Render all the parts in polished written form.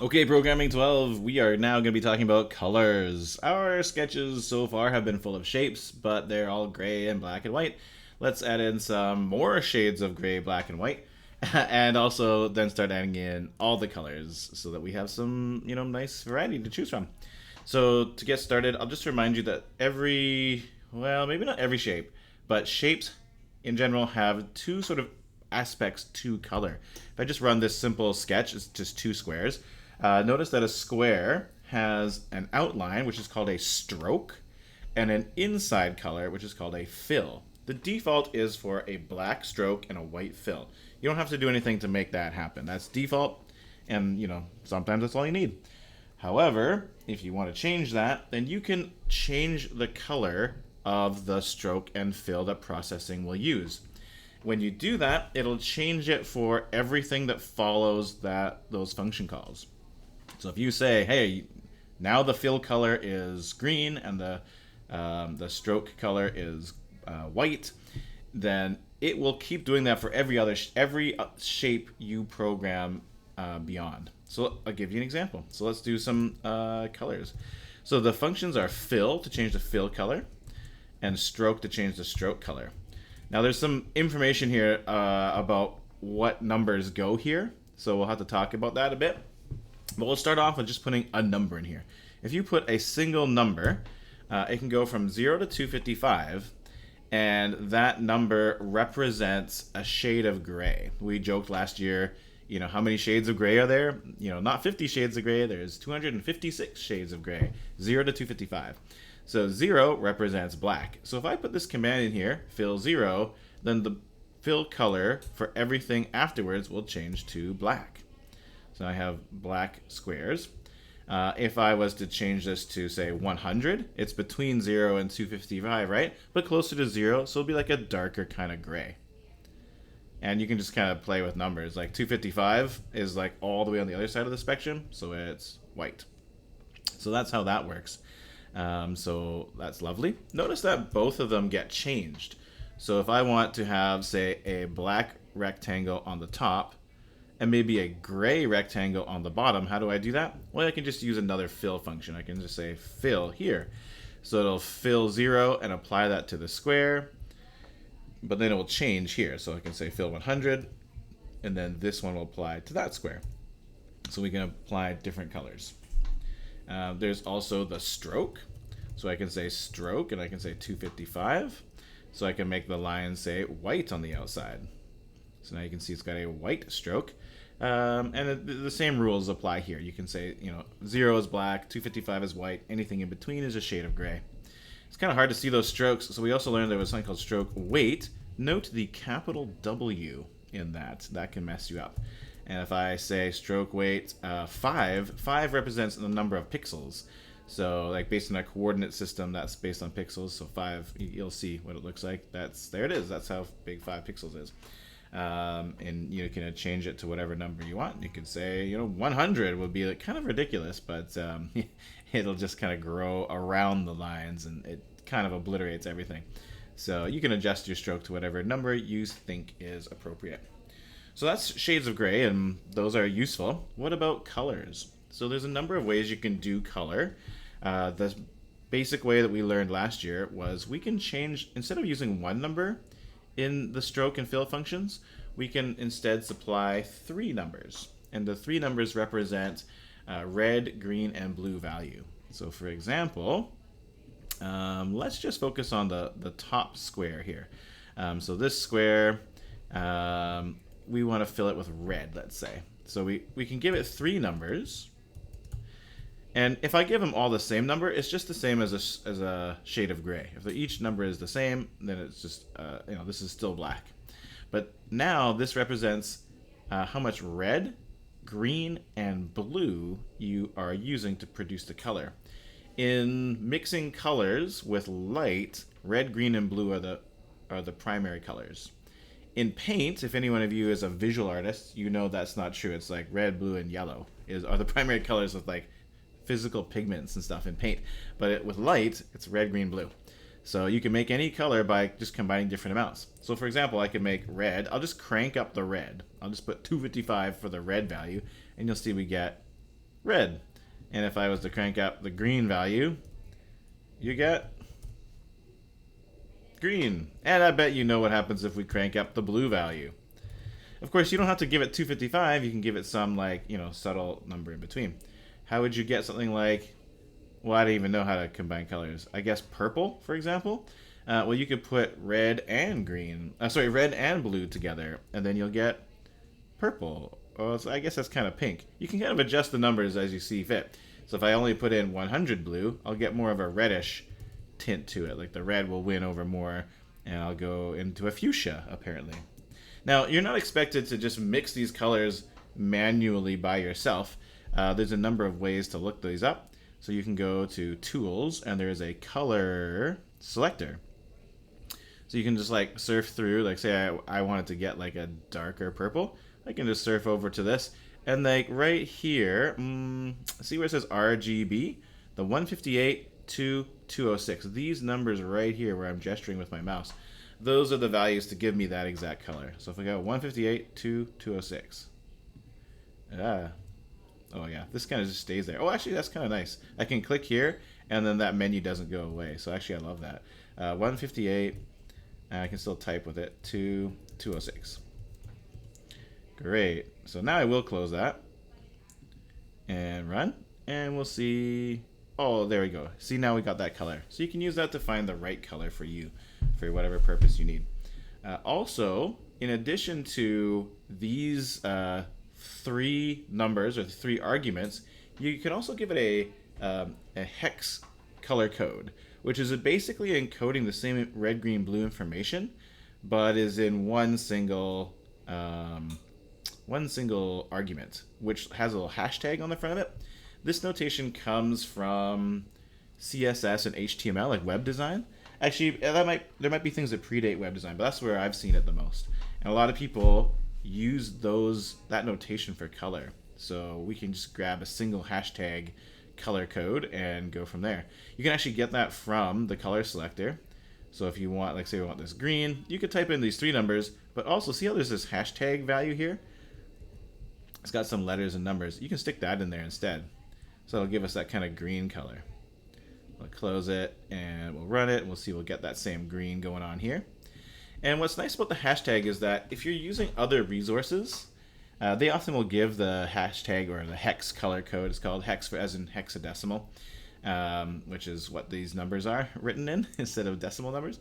Okay, Programming 12, we are now going to be talking about colors. Our sketches so far have been full of shapes, but they're all gray and black and white. Let's add in some more shades of gray, black, and white, and also then start adding in all the colors so that we have some, nice variety to choose from. So to get started, I'll just remind you that well, maybe not every shape, but shapes in general have two sort of aspects to color. If I just run this simple sketch, it's just two squares. Notice that a square has an outline, which is called a stroke, and an inside color, which is called a fill. The default is for a black stroke and a white fill. You don't have to do anything to make that happen. That's default, and sometimes that's all you need. However, if you want to change that, then you can change the color of the stroke and fill that processing will use. When you do that, it'll change it for everything that follows those function calls. So if you say, hey, now the fill color is green and the stroke color is white, then it will keep doing that for every shape you program beyond. So I'll give you an example. So let's do some colors. So the functions are fill to change the fill color and stroke to change the stroke color. Now there's some information here about what numbers go here, so we'll have to talk about that a bit. But we'll start off with just putting a number in here. If you put a single number, it can go from 0 to 255, and that number represents a shade of gray. We joked last year, how many shades of gray are there? Not 50 shades of gray, there's 256 shades of gray, 0 to 255. So 0 represents black. So if I put this command in here, fill 0, then the fill color for everything afterwards will change to black. So I have black squares. If I was to change this to, say, 100, it's between 0 and 255, right? But closer to 0, so it'll be like a darker kind of gray. And you can just kind of play with numbers. Like 255 is like all the way on the other side of the spectrum, so it's white. So that's how that works. So that's lovely. Notice that both of them get changed. So if I want to have, say, a black rectangle on the top and maybe a gray rectangle on the bottom, how do I do that? Well, I can just use another fill function. I can just say fill here. So it'll fill 0 and apply that to the square, but then it will change here. So I can say fill 100, and then this one will apply to that square. So we can apply different colors. There's also the stroke. So I can say stroke, and I can say 255. So I can make the line say white on the outside. So now you can see it's got a white stroke. And the same rules apply here. You can say, 0 is black, 255 is white, anything in between is a shade of gray. It's kind of hard to see those strokes, so we also learned there was something called stroke weight. Note the capital W in that. That can mess you up. And if I say stroke weight 5 represents the number of pixels. So like based on a coordinate system, that's based on pixels. So 5, you'll see what it looks like. There it is. That's how big 5 pixels is. And you can change it to whatever number you want. You could say, 100 would be kind of ridiculous, but it'll just kind of grow around the lines and it kind of obliterates everything. So you can adjust your stroke to whatever number you think is appropriate. So that's shades of gray, and those are useful. What about colors? So there's a number of ways you can do color. The basic way that we learned last year was we can change, instead of using one number in the stroke and fill functions, we can instead supply 3 numbers. And the 3 numbers represent red, green, and blue value. So for example, let's just focus on the top square here. So this square, we want to fill it with red, let's say. So we can give it 3 numbers. And if I give them all the same number, it's just the same as a shade of gray. If each number is the same, then it's just, this is still black. But now this represents how much red, green, and blue you are using to produce the color. In mixing colors with light, red, green, and blue are the primary colors. In paint, if any one of you is a visual artist, you know that's not true. It's like red, blue, and yellow are the primary colors with like physical pigments and stuff in paint. But with light, it's red, green, blue. So you can make any color by just combining different amounts. So for example, I could make red. I'll just crank up the red. I'll just put 255 for the red value, and you'll see we get red. And if I was to crank up the green value, you get green. And I bet you know what happens if we crank up the blue value. Of course, you don't have to give it 255. You can give it some, like, subtle number in between. How would you get something like, well, I don't even know how to combine colors. I guess purple, for example. Well, you could put red and green, red and blue together, and then you'll get purple. Well, so I guess that's kind of pink. You can kind of adjust the numbers as you see fit. So if I only put in 100 blue, I'll get more of a reddish tint to it. Like the red will win over more, and I'll go into a fuchsia, apparently. Now, you're not expected to just mix these colors manually by yourself. There's a number of ways to look these up. So you can go to Tools, and there's a Color Selector. So you can just like surf through, like say I wanted to get like a darker purple. I can just surf over to this, and like right here, see where it says RGB? The 158 to 206. These numbers right here where I'm gesturing with my mouse, those are the values to give me that exact color. So if I go 158 to 206. Oh yeah, this kind of just stays there. Oh, actually, that's kind of nice. I can click here, and then that menu doesn't go away. So actually, I love that. 158, I can still type with it, to 206. Great. So now I will close that and run, and we'll see. Oh, there we go. See, now we got that color. So you can use that to find the right color for you, for whatever purpose you need. Also, in addition to these three numbers or three arguments, you can also give it a hex color code, which is basically encoding the same red, green, blue information, but is in one single argument, which has a little hashtag on the front of it. This notation comes from CSS and HTML, like web design. Actually, there might be things that predate web design, but that's where I've seen it the most. And a lot of people use that notation for color. So we can just grab a single hashtag color code and go from there. You can actually get that from the color selector. So if you want, like say we want this green, you could type in these three numbers, but also see how there's this hashtag value here? It's got some letters and numbers. You can stick that in there instead. So it'll give us that kind of green color. We'll close it and we'll run it. We'll see we'll get that same green going on here. And what's nice about the hashtag is that if you're using other resources, they often will give the hashtag or the hex color code. It's called hex as in hexadecimal, which is what these numbers are written in instead of decimal numbers.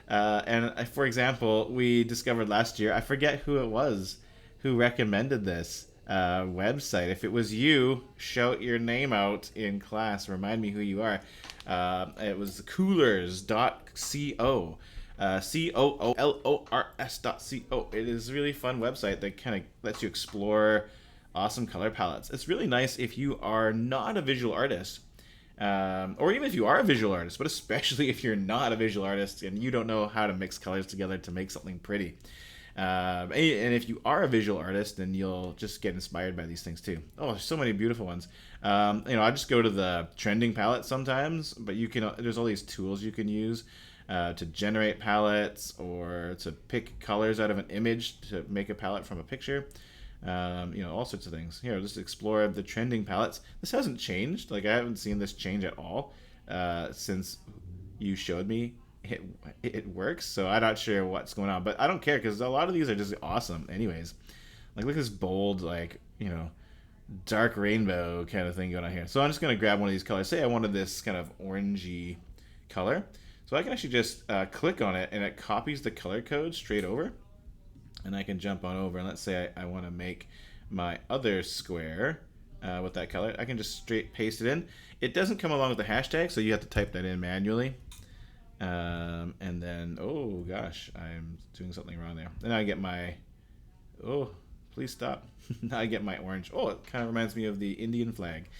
And for example, we discovered last year, I forget who it was who recommended this website. If it was you, shout your name out in class. Remind me who you are. It was coolers.co. coolors.co. It is a really fun website that kind of lets you explore awesome color palettes. It's really nice if you are not a visual artist, or even if you are a visual artist, but especially if you're not a visual artist and you don't know how to mix colors together to make something pretty. And if you are a visual artist, then you'll just get inspired by these things too. Oh, there's so many beautiful ones. I just go to the trending palette sometimes, but there's all these tools you can use to generate palettes or to pick colors out of an image to make a palette from a picture. All sorts of things. Here, just explore the trending palettes. This hasn't changed. Like I haven't seen this change at all since you showed me it works. So I'm not sure what's going on, but I don't care because a lot of these are just awesome anyways. Like look at this bold, dark rainbow kind of thing going on here. So I'm just going to grab one of these colors. Say I wanted this kind of orangey color. So I can actually just click on it and it copies the color code straight over. And I can jump on over and let's say I want to make my other square with that color. I can just straight paste it in. It doesn't come along with the hashtag, so you have to type that in manually. And then, oh gosh, I'm doing something wrong there. And I get my, oh, please stop. Now I get my orange. Oh, it kind of reminds me of the Indian flag.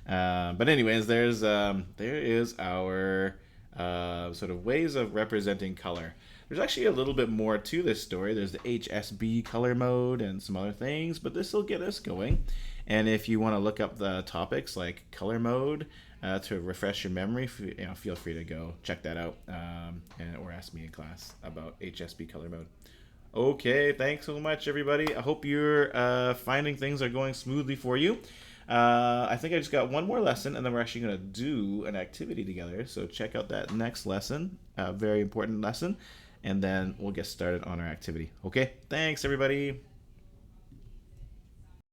But anyways, there is our sort of ways of representing color. There's actually a little bit more to this story. There's the HSB color mode and some other things, but this will get us going. And if you want to look up the topics like color mode to refresh your memory, feel free to go check that out or ask me in class about HSB color mode. Okay, thanks so much, everybody. I hope you're finding things are going smoothly for you. I think I just got one more lesson, and then we're actually going to do an activity together. So check out that next lesson, a very important lesson, and then we'll get started on our activity. Okay, thanks everybody.